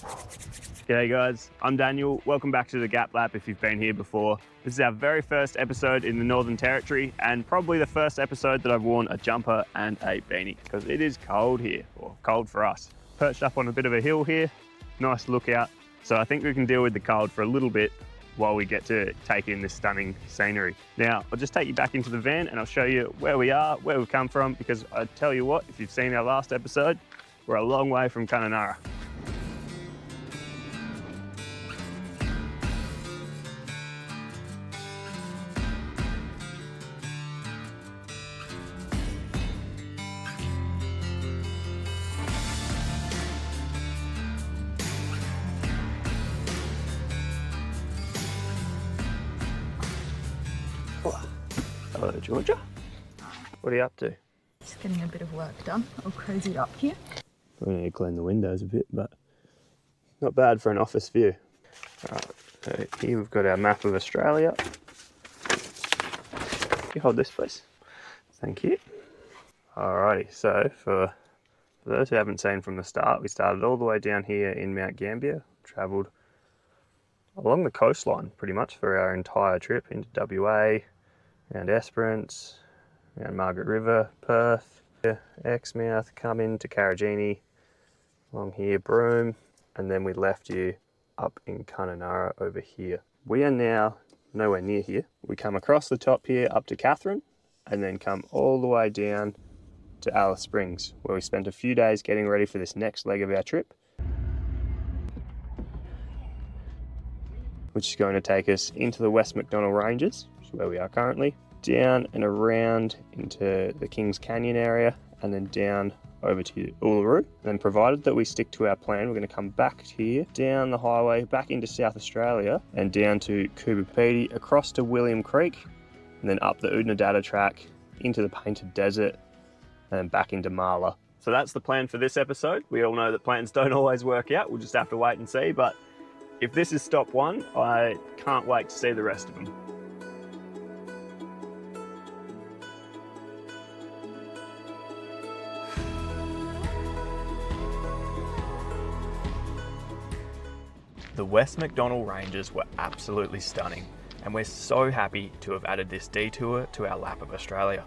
G'day guys, I'm Daniel. Welcome back to the Gap Lap if you've been here before. This is our very first episode in the Northern Territory and probably the first episode that I've worn a jumper and a beanie because it is cold here, or cold for us. Perched up on a bit of a hill here, nice lookout. So I think we can deal with the cold for a little bit while we get to take in this stunning scenery. Now, I'll just take you back into the van and I'll show you where we are, where we've come from, because I tell you what, if you've seen our last episode, we're a long way from Kununurra. Hello, Georgia. What are you up to? Just getting a bit of work done. All cozied up here. We need to clean the windows a bit, but not bad for an office view. Alright, so here we've got our map of Australia. You hold this, please. Thank you. Alrighty, so for those who haven't seen from the start, we started all the way down here in Mount Gambier, travelled along the coastline pretty much for our entire trip into WA, around Esperance, around Margaret River, Perth, Exmouth, come into Karragini, along here, Broome, and then we left you up in Kununurra over here. We are now nowhere near here. We come across the top here up to Katherine, and then come all the way down to Alice Springs, where we spent a few days getting ready for this next leg of our trip, which is going to take us into the West MacDonnell Ranges, which is where we are currently, down and around into the Kings Canyon area, and then down over to Uluru. And then provided that we stick to our plan, we're going to come back here, down the highway, back into South Australia, and down to Coober Pedy, across to William Creek, and then up the Oodnadatta Track, into the Painted Desert, and then back into Marla. So that's the plan for this episode. We all know that plans don't always work out. We'll just have to wait and see, but if this is stop one, I can't wait to see the rest of them. The West MacDonnell Ranges were absolutely stunning, and we're so happy to have added this detour to our lap of Australia.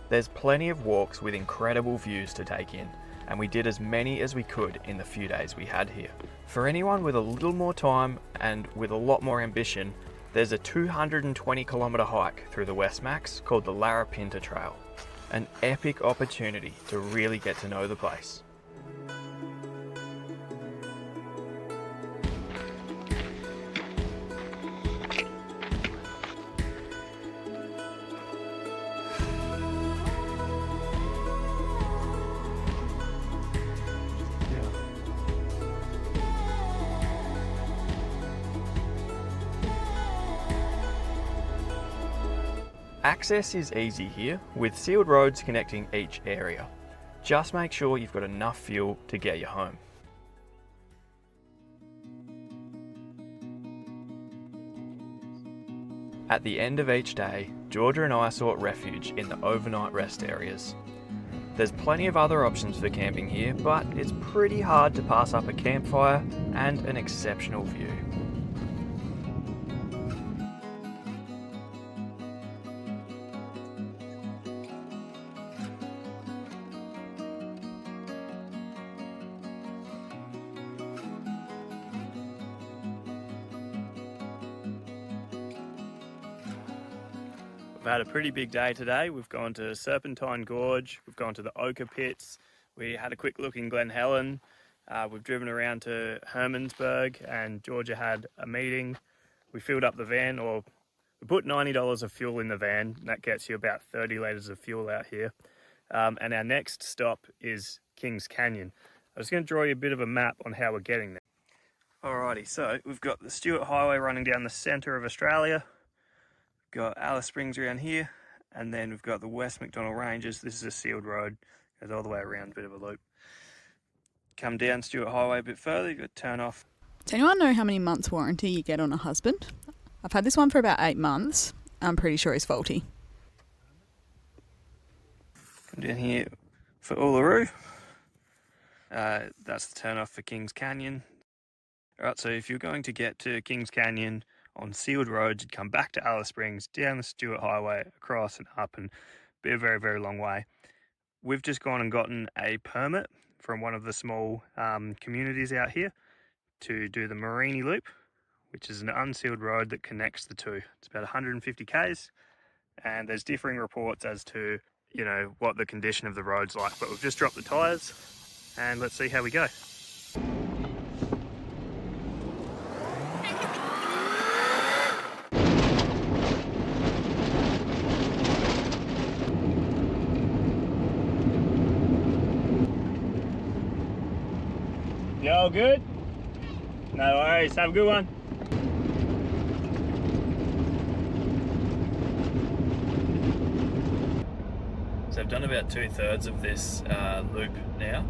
There's plenty of walks with incredible views to take in, and we did as many as we could in the few days we had here. For anyone with a little more time and with a lot more ambition, there's a 220-kilometre hike through the West Macs called the Larapinta Trail. An epic opportunity to really get to know the place. Access is easy here, with sealed roads connecting each area. Just make sure you've got enough fuel to get you home. At the end of each day, Georgia and I sought refuge in the overnight rest areas. There's plenty of other options for camping here, but it's pretty hard to pass up a campfire and an exceptional view. We've had a pretty big day today. We've gone to Serpentine Gorge, we've gone to the Ochre Pits, we had a quick look in Glen Helen, we've driven around to Hermansburg, and Georgia had a meeting. We filled up the van, or we put $90 of fuel in the van. That gets you about 30 litres of fuel out here. And our next stop is Kings Canyon. I was going to draw you a bit of a map on how we're getting there. Alrighty, so we've got the Stuart Highway running down the centre of Australia. Got Alice Springs around here, and then we've got the West MacDonnell Ranges. This is a sealed road, goes all the way around, a bit of a loop. Come down Stuart Highway a bit further, you've got to turn off. Does anyone know how many months warranty you get on a husband? I've had this one for about 8 months. I'm pretty sure it's faulty. Come down here for Uluru. That's the turn off for Kings Canyon. Alright, so if you're going to get to Kings Canyon on sealed roads, you'd come back to Alice Springs, down the Stewart Highway, across and up, and be a very, very long way. We've just gone and gotten a permit from one of the small communities out here to do the Mereenie Loop, which is an unsealed road that connects the two. It's about 150 k's, and there's differing reports as to, you know, what the condition of the road's like, but we've just dropped the tyres and let's see how we go. You all good? No worries, have a good one. So I've done about 2/3 of this loop now,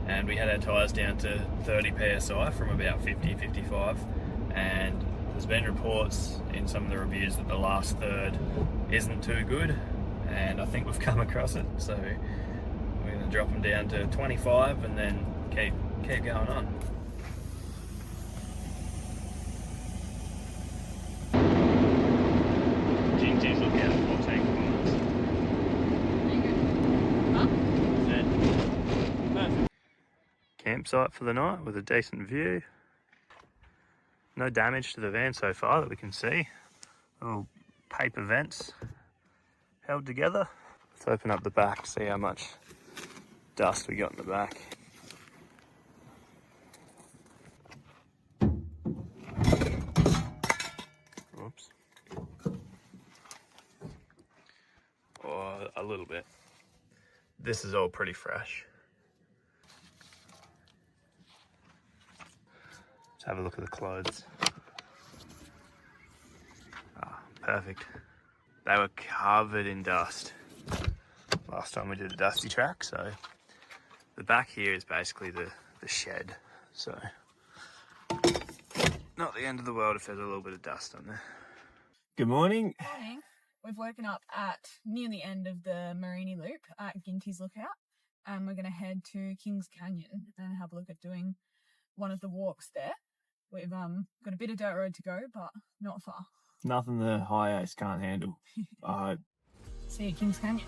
and we had our tyres down to 30 psi from about 50, 55, and there's been reports in some of the reviews that the last third isn't too good, and I think we've come across it, so we're going to drop them down to 25 and then keep going on. Jinty's looking at 14 kilometres. Perfect. Campsite for the night with a decent view. No damage to the van so far that we can see. Little paper vents held together. Let's open up the back, see how much dust we got in the back. Oops. Oh, a little bit. This is all pretty fresh. Let's have a look at the clothes. Ah, perfect. They were covered in dust last time we did a dusty track, so the back here is basically the shed, so not the end of the world if there's a little bit of dust on there. Good morning. Morning. We've woken up at near the end of the Mereenie Loop at Ginty's Lookout, and we're going to head to Kings Canyon and have a look at doing one of the walks there. We've got a bit of dirt road to go, but not far. Nothing the high ace can't handle. I hope. See you at Kings Canyon.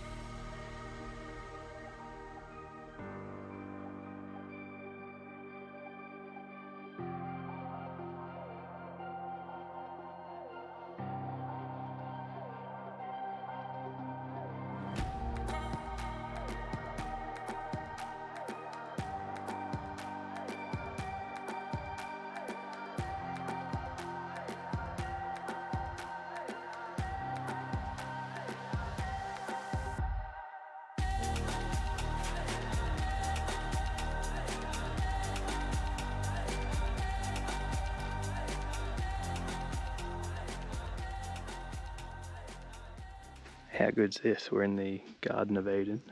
How good's this? We're in the Garden of Eden.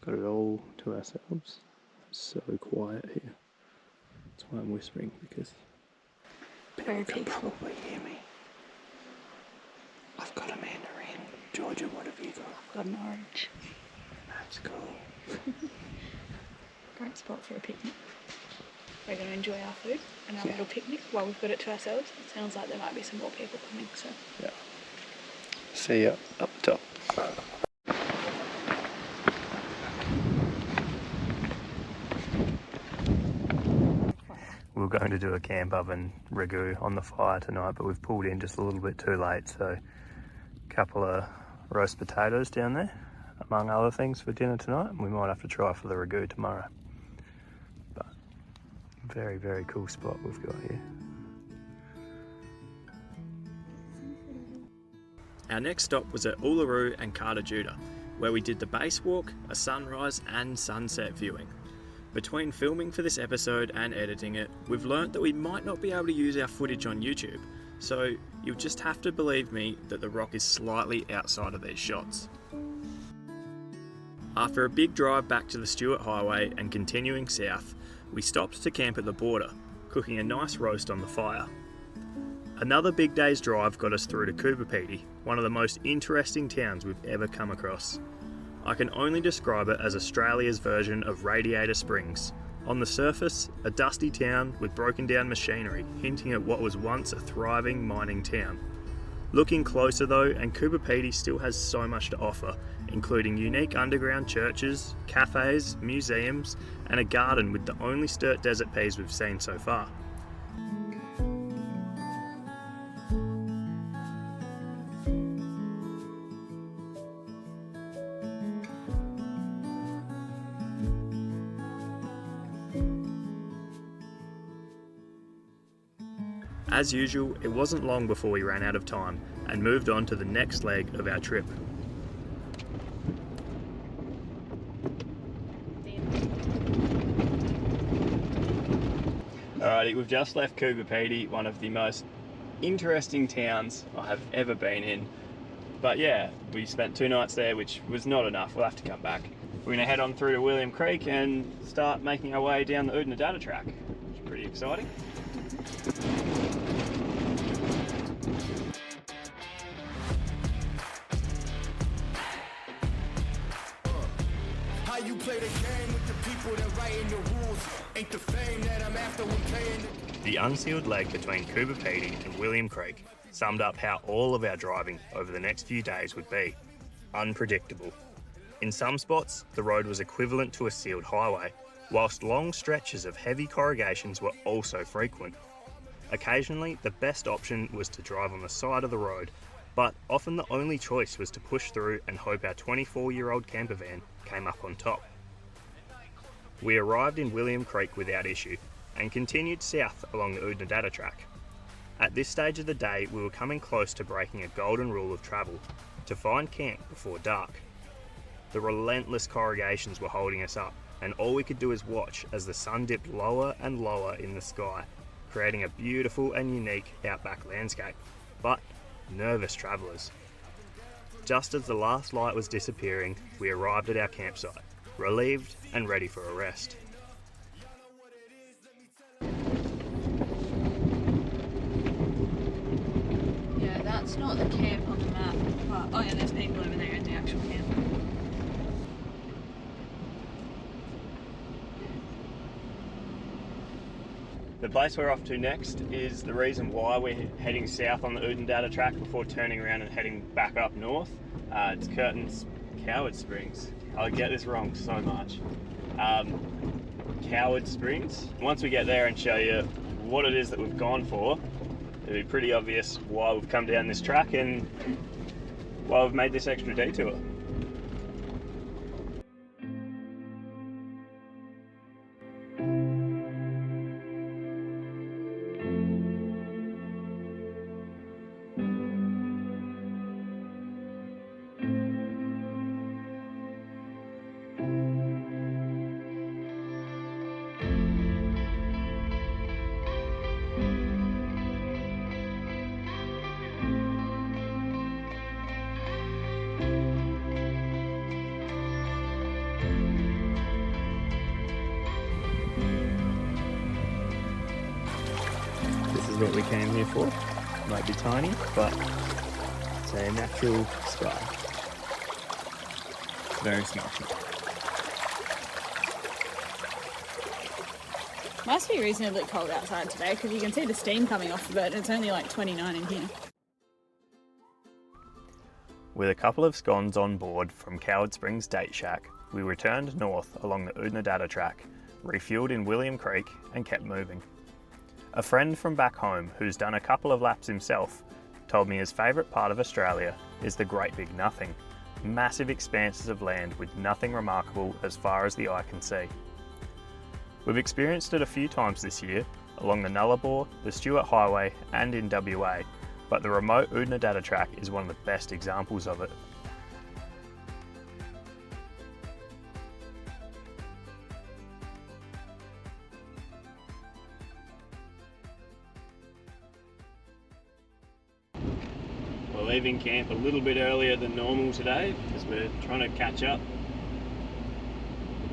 Got it all to ourselves. It's so quiet here. That's why I'm whispering, because people can probably hear me. I've got a mandarin. Georgia, what have you got? I've got an orange. That's cool. Great spot for a picnic. We're going to enjoy our food and our little picnic while we've got it to ourselves. It sounds like there might be some more people coming, so. Yeah. See ya up the top. We were going to do a camp oven ragu on the fire tonight, but we've pulled in just a little bit too late, so a couple of roast potatoes down there, among other things, for dinner tonight, and we might have to try for the ragu tomorrow. But very, very cool spot we've got here. Our next stop was at Uluru and Carter, where we did the base walk, a sunrise and sunset viewing. Between filming for this episode and editing it, we've learnt that we might not be able to use our footage on YouTube, so you'll just have to believe me that the rock is slightly outside of these shots. After a big drive back to the Stewart Highway and continuing south, we stopped to camp at the border, cooking a nice roast on the fire. Another big day's drive got us through to Coober Pedy, one of the most interesting towns we've ever come across. I can only describe it as Australia's version of Radiator Springs, On the surface, a dusty town with broken down machinery, hinting at what was once a thriving mining town. Looking closer though, and Coober Pedy still has so much to offer, including unique underground churches, cafes, museums, and a garden with the only sturt desert peas we've seen so far. As usual, it wasn't long before we ran out of time and moved on to the next leg of our trip. Alrighty, we've just left Coober Pedy, one of the most interesting towns I have ever been in. But yeah, we spent 2 nights there, which was not enough. We'll have to come back. We're going to head on through to William Creek and start making our way down the Oodnadatta Track, which is pretty exciting. How you play the game with the people that writing the rules ain't the fame that I'm after when playing. The unsealed leg between Coober Pedy and William Creek summed up how all of our driving over the next few days would be. Unpredictable. In some spots, the road was equivalent to a sealed highway, whilst long stretches of heavy corrugations were also frequent. Occasionally, the best option was to drive on the side of the road, but often the only choice was to push through and hope our 24-year-old camper van came up on top. We arrived in William Creek without issue and continued south along the Oodnadatta Track. At this stage of the day, we were coming close to breaking a golden rule of travel, to find camp before dark. The relentless corrugations were holding us up, and all we could do is watch as the sun dipped lower and lower in the sky, creating a beautiful and unique outback landscape, but nervous travellers. Just as the last light was disappearing, we arrived at our campsite, relieved and ready for a rest. Yeah, that's not the camp on the map, but oh yeah, there's people over there in the actual camp. The place we're off to next is the reason why we're heading south on the Oodnadatta Track before turning around and heading back up north. It's Coward Springs. I get this wrong so much. Coward Springs. Once we get there and show you what it is that we've gone for, it'll be pretty obvious why we've come down this track and why we've made this extra detour. What we came here for. Might be tiny, but it's a natural sky. Very smoky. Must be reasonably cold outside today because you can see the steam coming off of it and it's only like 29 in here. With a couple of scones on board from Coward Springs Date Shack, we returned north along the Oodnadatta Track, refueled in William Creek and kept moving. A friend from back home who's done a couple of laps himself told me his favourite part of Australia is the Great Big Nothing, massive expanses of land with nothing remarkable as far as the eye can see. We've experienced it a few times this year, along the Nullarbor, the Stuart Highway and in WA, but the remote Oodnadatta Track is one of the best examples of it. We're leaving camp a little bit earlier than normal today because we're trying to catch up.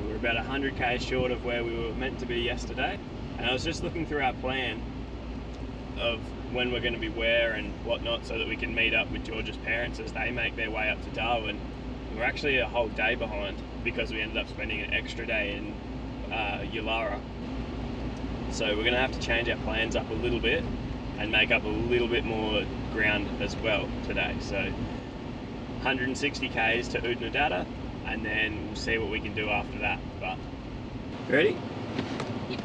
We're about 100k short of where we were meant to be yesterday, and I was just looking through our plan of when we're going to be where and whatnot so that we can meet up with George's parents as they make their way up to Darwin. We're actually a whole day behind because we ended up spending an extra day in Uluru. So we're going to have to change our plans up a little bit and make up a little bit more ground as well today. So 160 k's to Oodnadatta, and then we'll see what we can do after that. But ready? Yep.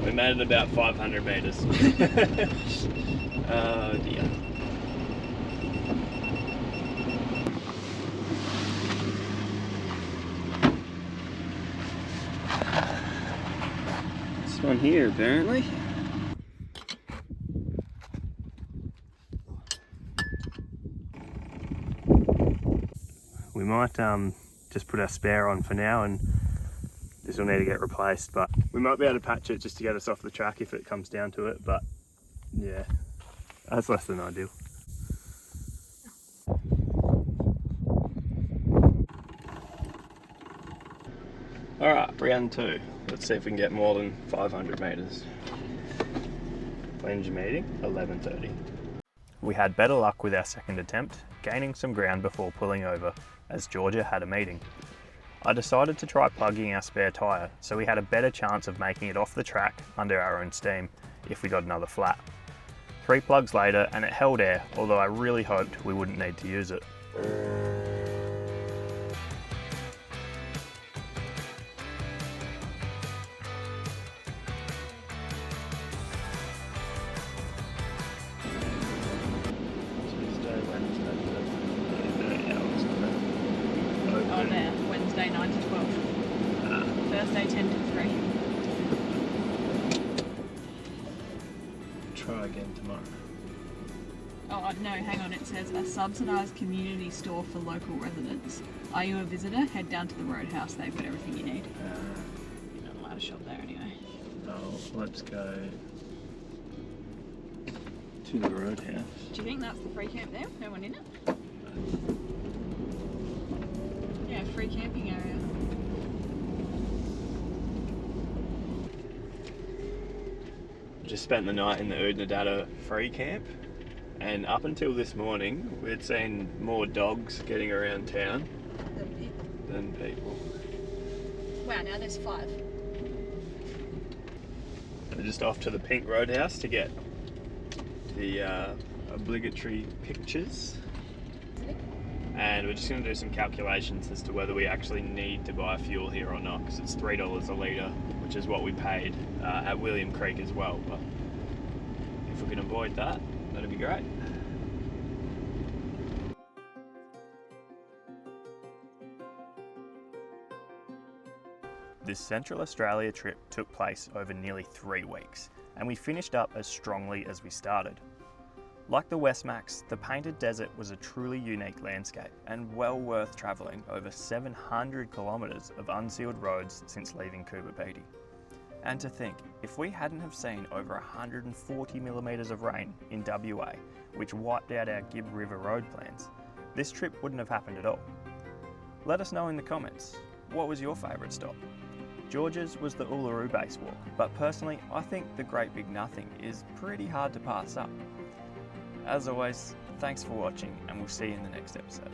We made it about 500 metres. Oh dear. This one here, apparently. We might just put our spare on for now, and this will need to get replaced, but we might be able to patch it just to get us off the track if it comes down to it, but yeah, that's less than ideal. Alright, round 2. Let's see if we can get more than 500 metres. When's your meeting? 11:30. We had better luck with our second attempt, gaining some ground before pulling over, as Georgia had a meeting. I decided to try plugging our spare tyre, so we had a better chance of making it off the track under our own steam if we got another flat. 3 plugs later and it held air, although I really hoped we wouldn't need to use it. Oh, there. Wednesday 9 to 12. Thursday 10 to 3. Try again tomorrow. Oh, no, hang on. It says a subsidised community store for local residents. Are you a visitor? Head down to the Roadhouse. They've got everything you need. You're not allowed to shop there anyway. Oh, let's go to the Roadhouse. Do you think that's the free camp there? No one in it? Yeah, free camping area. Just spent the night in the Oodnadatta free camp, and up until this morning we'd seen more dogs getting around town than people. Wow, now there's 5. We're just off to the Pink Roadhouse to get the obligatory pictures, and we're just going to do some calculations as to whether we actually need to buy fuel here or not, because it's $3 a litre, which is what we paid at William Creek as well. But if we can avoid that, that'd be great. This Central Australia trip took place over nearly 3 weeks, and we finished up as strongly as we started. Like the Westmacs, the Painted Desert was a truly unique landscape and well worth travelling over 700 kilometres of unsealed roads since leaving Coober Pedy. And to think, if we hadn't have seen over 140 millimetres of rain in WA, which wiped out our Gibb River Road plans, this trip wouldn't have happened at all. Let us know in the comments, what was your favourite stop? George's was the Uluru base walk, but personally I think the Great Big Nothing is pretty hard to pass up. As always, thanks for watching, and we'll see you in the next episode.